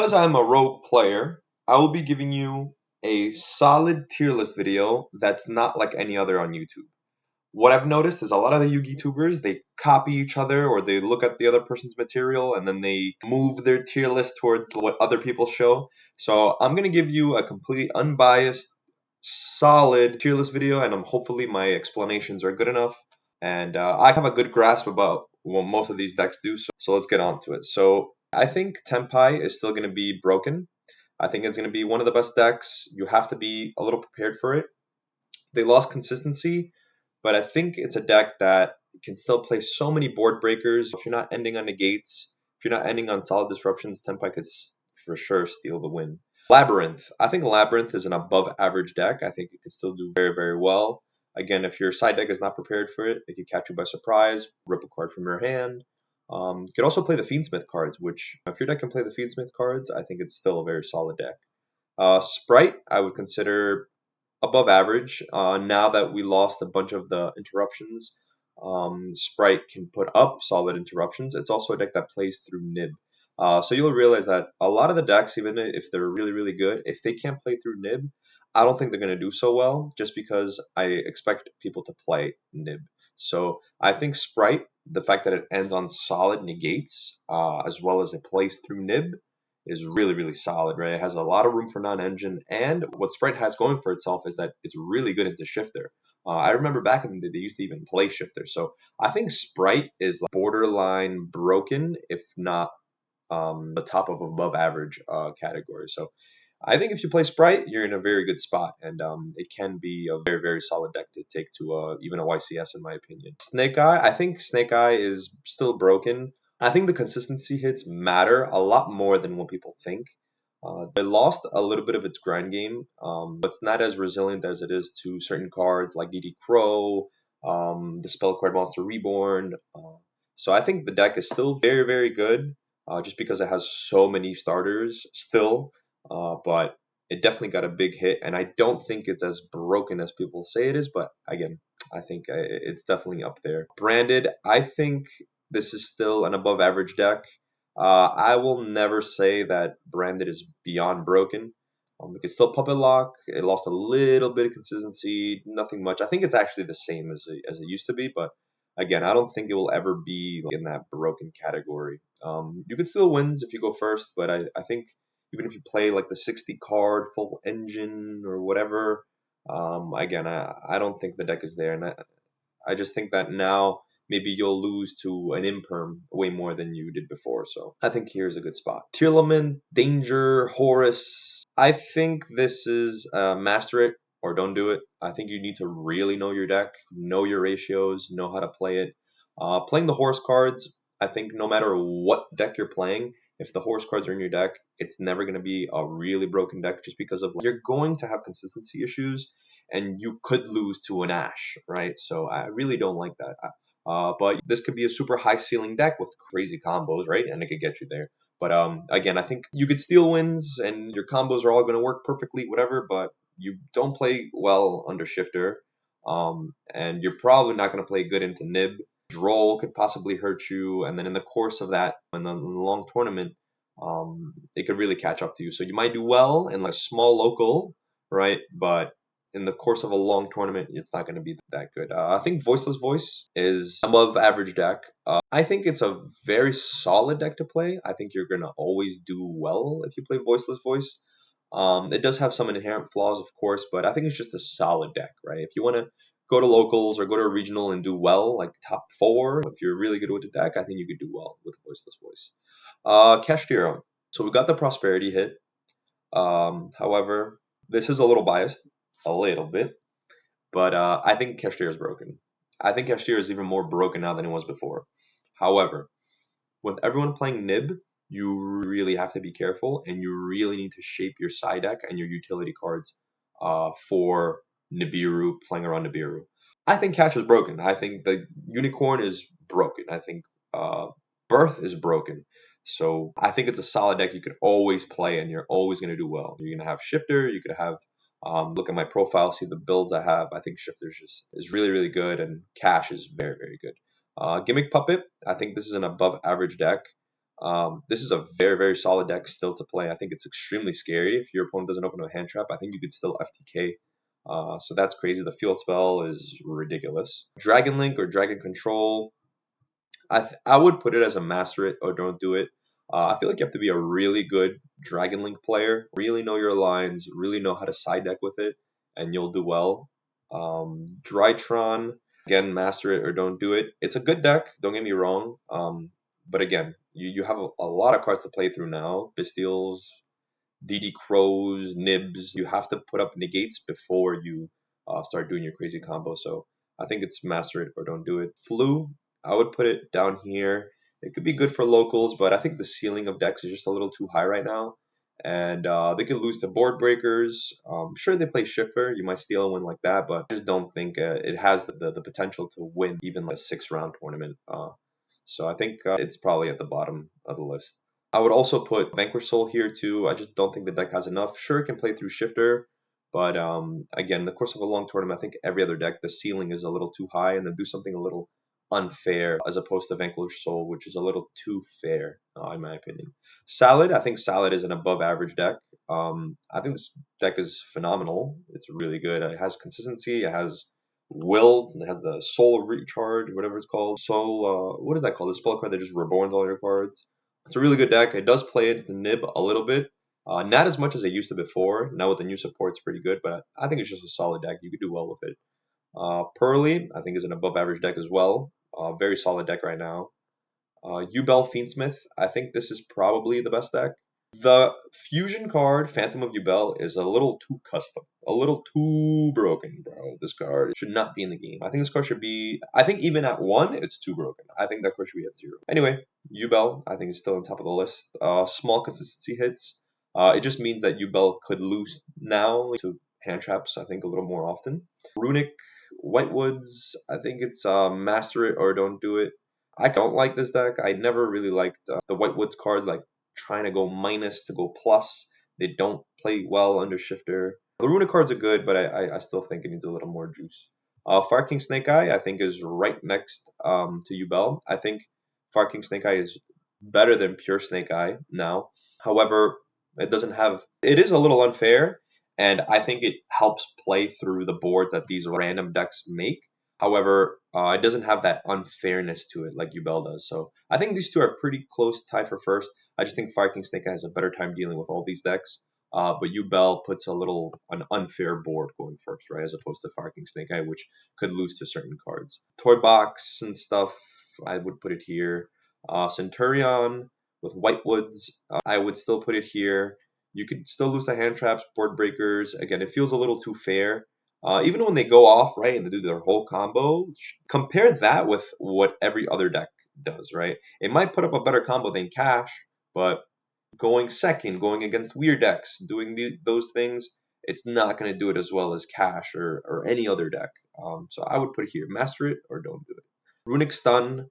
Because I'm a rogue player, I will be giving you a solid tier list video that's not like any other on YouTube. What I've noticed is a lot of the Yugi tubers, they copy each other or they look at the other person's material and then they move their tier list towards what other people show. So I'm going to give you a completely unbiased, solid tier list video, and hopefully my explanations are good enough. And I have a good grasp about what most of these decks do, so let's get on to it. So I think Tenpai is still going to be broken. I think it's going to be one of the best decks. You have to be a little prepared for it. They lost consistency, but I think it's a deck that can still play so many board breakers. If you're not ending on negates, if you're not ending on solid disruptions, Tenpai could for sure steal the win. Labyrinth. I think Labyrinth is an above average deck. I think it could still do very, very well. Again, if your side deck is not prepared for it, it could catch you by surprise, rip a card from your hand. You could also play the Fiendsmith cards, which if your deck can play the Fiendsmith cards, I think it's still a very solid deck. Sprite, I would consider above average. Now that we lost a bunch of the interruptions, Sprite can put up solid interruptions. It's also a deck that plays through Nib. So you'll realize that a lot of the decks, even if they're really, really good, if they can't play through Nib, I don't think they're going to do so well just because I expect people to play Nib. So I think Sprite, the fact that it ends on solid negates, as well as it plays through Nib, is really, really solid, right? It has a lot of room for non-engine, and what Sprite has going for itself is that it's really good into Shifter. I remember back in the day, they used to even play Shifter, so I think Sprite is like borderline broken, if not the top of above average category. So I think if you play Sprite, you're in a very good spot, and it can be a very, very solid deck to take to even a YCS, in my opinion. Snake Eye, I think Snake Eye is still broken. I think the consistency hits matter a lot more than what people think. They lost a little bit of its grind game, but it's not as resilient as it is to certain cards like DD Crow, the spell card Monster Reborn. So I think the deck is still very, very good, just because it has so many starters still. But it definitely got a big hit, and I don't think it's as broken as people say it is. But again, I think it's definitely up there. Branded, I think this is still an above average deck. I will never say that Branded is beyond broken. It can still puppet lock. It lost a little bit of consistency, nothing much. I think it's actually the same as it used to be, but again, I don't think it will ever be in that broken category. You can still wins if you go first, but I think even if you play like the 60 card full engine or whatever, again, I don't think the deck is there, and I just think that now maybe you'll lose to an imperm way more than you did before. So I think here's a good spot. Tearlament, Danger, Horus. I think this is master it or don't do it. I think you need to really know your deck, know your ratios, know how to play it. Playing the Horus cards, I think no matter what deck you're playing, if the Horus cards are in your deck, it's never going to be a really broken deck just because of you're going to have consistency issues and you could lose to an Ash, right? So I really don't like that. But this could be a super high ceiling deck with crazy combos, right? And it could get you there. But again, I think you could steal wins and your combos are all going to work perfectly, whatever. But you don't play well under Shifter, and you're probably not going to play good into Nib. Droll could possibly hurt you, and then in the course of that, in the long tournament, it could really catch up to you. So you might do well in like a small local, right? But in the course of a long tournament, it's not going to be that good. I think Voiceless Voice is above average deck. I think it's a very solid deck to play. I think you're going to always do well if you play Voiceless Voice. It does have some inherent flaws, of course, but I think it's just a solid deck, right? If you want to go to locals or go to a regional and do well, like top four, if you're really good with the deck, I think you could do well with Voiceless Voice. Cashtiro. So we got the Prosperity hit. However, this is a little biased, a little bit, but I think Cashier is broken. I think Cashier is even more broken now than it was before. However, with everyone playing Nib, you really have to be careful, and you really need to shape your side deck and your utility cards for Nibiru, playing around Nibiru. I think Cash is broken. I think the Unicorn is broken. I think Birth is broken. So I think it's a solid deck you could always play, and you're always going to do well. You're going to have Shifter. You could have look at my profile, see the builds I have. I think Shifter is really, really good, and Cash is very, very good. Gimmick Puppet. I think this is an above average deck. This is a very, very solid deck still to play. I think it's extremely scary. If your opponent doesn't open a hand trap, I think you could still FTK. So that's crazy. The field spell is ridiculous. Dragon Link or Dragon Control, I would put it as a master it or don't do it. I feel like you have to be a really good Dragon Link player, really know your lines, really know how to side deck with it, and you'll do well. Drytron, again, master it or don't do it. It's a good deck, don't get me wrong. But again, you have a lot of cards to play through now. Bestials, DD Crows, Nibs. You have to put up negates before you start doing your crazy combo. So I think it's master it or don't do it. Flu, I would put it down here. It could be good for locals, but I think the ceiling of decks is just a little too high right now. And they could lose to board breakers. Sure, they play shifter. You might steal a win like that, but I just don't think it has the potential to win even like a 6 round tournament. So I think it's probably at the bottom of the list. I would also put Vanquish Soul here too. I just don't think the deck has enough. Sure, it can play through Shifter, but again, in the course of a long tournament, I think every other deck, the ceiling is a little too high, and then do something a little unfair as opposed to Vanquish Soul, which is a little too fair, in my opinion. Salad, I think Salad is an above average deck. I think this deck is phenomenal. It's really good. It has consistency. It has Will. It has the Soul of Recharge, whatever it's called. Soul, what is that called? The spell card that just reborns all your cards. It's a really good deck. It does play the nib a little bit. Not as much as it used to before. Now with the new support, it's pretty good, but I think it's just a solid deck. You could do well with it. Pearly, I think, is an above average deck as well. Very solid deck right now. Yubel Fiendsmith, I think this is probably the best deck. The fusion card, Phantom of Yubel, is a little too custom, a little too broken, bro. This card should not be in the game. I think this card should be, I think even at 1, it's too broken. I think that card should be at 0. Anyway, Yubel, I think, is still on top of the list. Small consistency hits. It just means that Yubel could lose now to hand traps, I think, a little more often. Runic Whitewoods, I think it's master it or don't do it. I don't like this deck. I never really liked the Whitewoods cards, like trying to go minus to go plus. They don't play well under Shifter. The Runic cards are good, but I still think it needs a little more juice. Fire King Snake Eye, I think, is right next to Yubel. I think Fire King Snake Eye is better than pure Snake Eye now. However, it is a little unfair, and I think it helps play through the boards that these random decks make. However, it doesn't have that unfairness to it like Yubel does. So I think these two are pretty close, tied for first. I just think Fire King Snake Eye has a better time dealing with all these decks. But Yubel puts an unfair board going first, right, as opposed to Fire King Snake Eye, which could lose to certain cards. Toy Box and stuff, I would put it here. Centurion with Whitewoods, I would still put it here. You could still lose to hand traps, board breakers. Again, it feels a little too fair. Even when they go off, right, and they do their whole combo, compare that with what every other deck does, right? It might put up a better combo than Cash, but going second, going against weird decks, doing those things, it's not going to do it as well as Cash or any other deck. So I would put it here. Master it or don't do it. Runic Stun,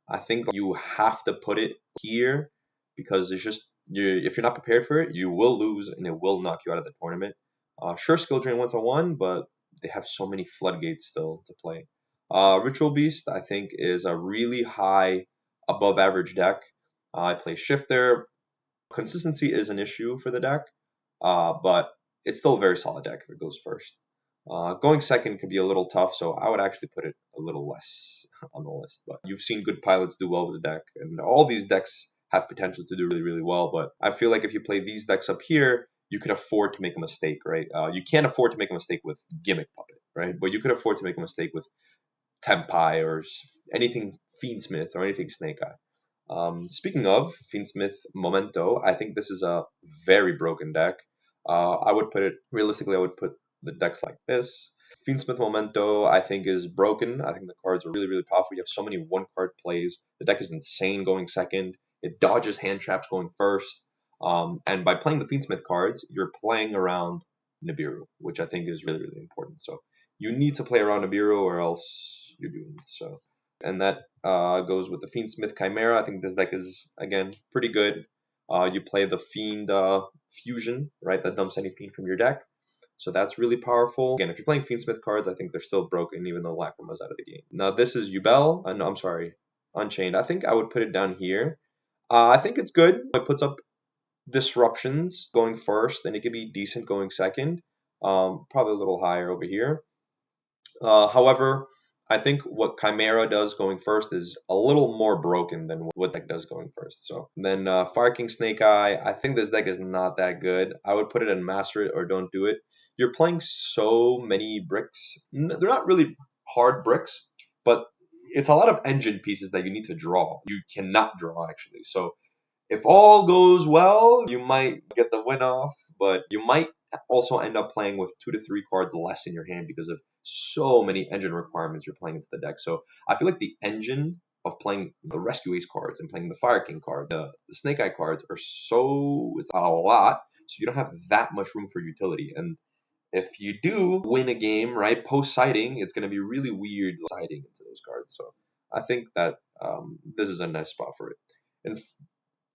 I think you have to put it here because it's just, if you're not prepared for it, you will lose and it will knock you out of the tournament. Sure, skill drain 1-1, but they have so many floodgates still to play. Ritual Beast, I think, is a really high, above average deck. I play Shifter. Consistency is an issue for the deck, but it's still a very solid deck if it goes first. Going second could be a little tough, so I would actually put it a little less on the list. But you've seen good pilots do well with the deck, and all these decks have potential to do really, really well. But I feel like if you play these decks up here, you can afford to make a mistake, right? You can't afford to make a mistake with Gimmick Puppet, right? But you could afford to make a mistake with Tempai or anything Fiendsmith or anything Snake Eye. Speaking of Fiendsmith Memento, I think this is a very broken deck. I would put it, realistically, I would put the decks like this. Fiendsmith Memento, I think, is broken. I think the cards are really, really powerful. You have so many one-card plays. The deck is insane going second. It dodges hand traps going first. And by playing the Fiendsmith cards, you're playing around Nibiru, which I think is really, really important. So you need to play around Nibiru or else you're doomed. So, and that goes with the Fiendsmith Chimera. I think this deck is, again, pretty good. You play the Fiend Fusion, right? That dumps any Fiend from your deck. So that's really powerful. Again, if you're playing Fiendsmith cards, I think they're still broken, even though Lacrima's out of the game. Now, this is Yubel. No, I'm sorry, Unchained. I think I would put it down here. I think it's good. It puts up disruptions going first, and it could be decent going second. Probably a little higher over here. However, I think what Chimera does going first is a little more broken than what deck does going first. So then Fire King Snake Eye, I think this deck is not that good. I would put it in Master It or Don't Do It. You're playing so many bricks. They're not really hard bricks, but it's a lot of engine pieces that you need to draw. You cannot draw actually. So if all goes well, you might get the win off, but you might also end up playing with 2 to 3 cards less in your hand because of so many engine requirements you're playing into the deck. So I feel like the engine of playing the Rescue Ace cards and playing the Fire King card, the Snake Eye cards are it's a lot, so you don't have that much room for utility. And if you do win a game, right, post sighting, it's going to be really weird sighting into those cards. So I think that this is a nice spot for it. And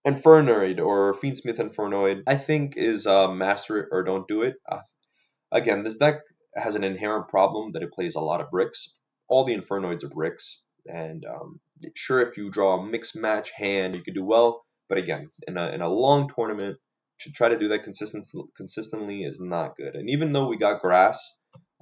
Infernoid or Fiendsmith Infernoid, I think is Master It or Don't Do It. Again, this deck has an inherent problem that it plays a lot of bricks. All the Infernoids are bricks, and sure, if you draw a mixed match hand, you could do well. But again, in a long tournament, to try to do that consistently is not good. And even though we got grass,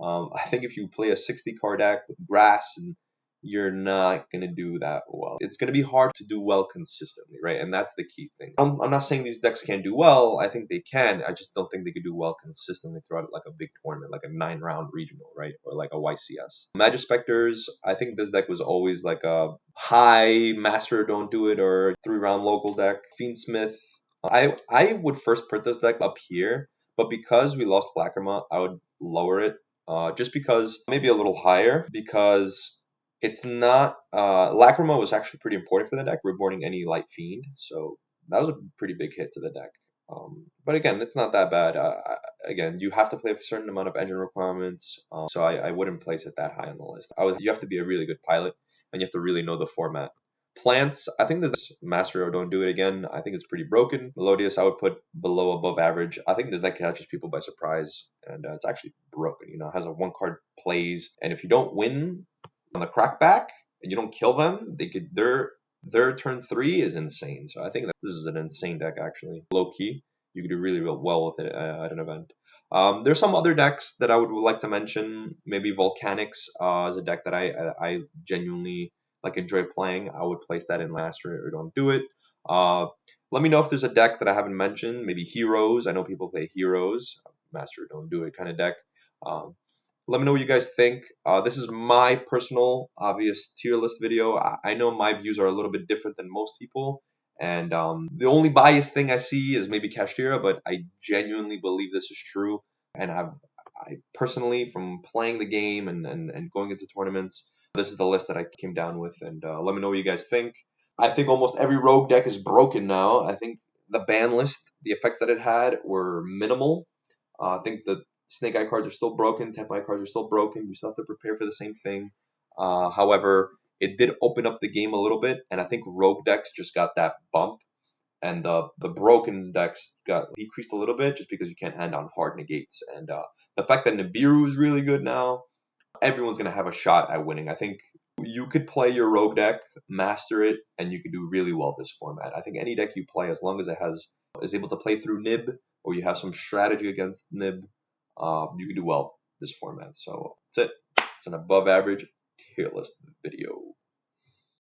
I think if you play a 60 card deck with grass and you're not going to do that well. It's going to be hard to do well consistently, right? And that's the key thing. I'm not saying these decks can't do well. I think they can. I just don't think they could do well consistently throughout like a big tournament, like a 9-round regional, right? Or like a YCS. Magic Specters, I think this deck was always like a high Master Don't Do It or 3-round local deck. Fiendsmith, I would first put this deck up here, but because we lost Blackermont, I would lower it. Just because maybe a little higher because it's not Lacrima was actually pretty important for the deck, reboarding any Light Fiend, so that was a pretty big hit to the deck. But again, it's not that bad. Again, you have to play a certain amount of engine requirements, so I wouldn't place it that high on the list. You have to be a really good pilot, and you have to really know the format. Plants, I think this Master or Don't Do It again. I think it's pretty broken. Melodious, I would put below above average. I think this deck catches people by surprise, and it's actually broken. You know, it has a 1 card plays, and if you don't win on the crackback and you don't kill them, they could their turn 3 is insane. So I think that this is an insane deck actually. Low key, you could do really well with it at an event. There's some other decks that I would like to mention. Maybe Volcanics is a deck that I genuinely like enjoy playing. I would place that in Master or Don't Do It. Let me know if there's a deck that I haven't mentioned. Maybe Heroes. I know people play Heroes. Master or Don't Do It kind of deck. Let me know what you guys think. This is my personal, obvious tier list video. I know my views are a little bit different than most people. And the only biased thing I see is maybe Kashtira, but I genuinely believe this is true. And I personally, from playing the game and going into tournaments, this is the list that I came down with. And let me know what you guys think. I think almost every rogue deck is broken now. I think the ban list, the effects that it had were minimal. I think the Snake Eye cards are still broken. Temp Eye cards are still broken. You still have to prepare for the same thing. However, it did open up the game a little bit, and I think rogue decks just got that bump, and the broken decks got decreased a little bit just because you can't hand on hard negates. And the fact that Nibiru is really good now, everyone's gonna have a shot at winning. I think you could play your rogue deck, master it, and you could do really well this format. I think any deck you play, as long as it is able to play through Nib, or you have some strategy against Nib, you can do well this format. So that's it. It's an above average tier list video.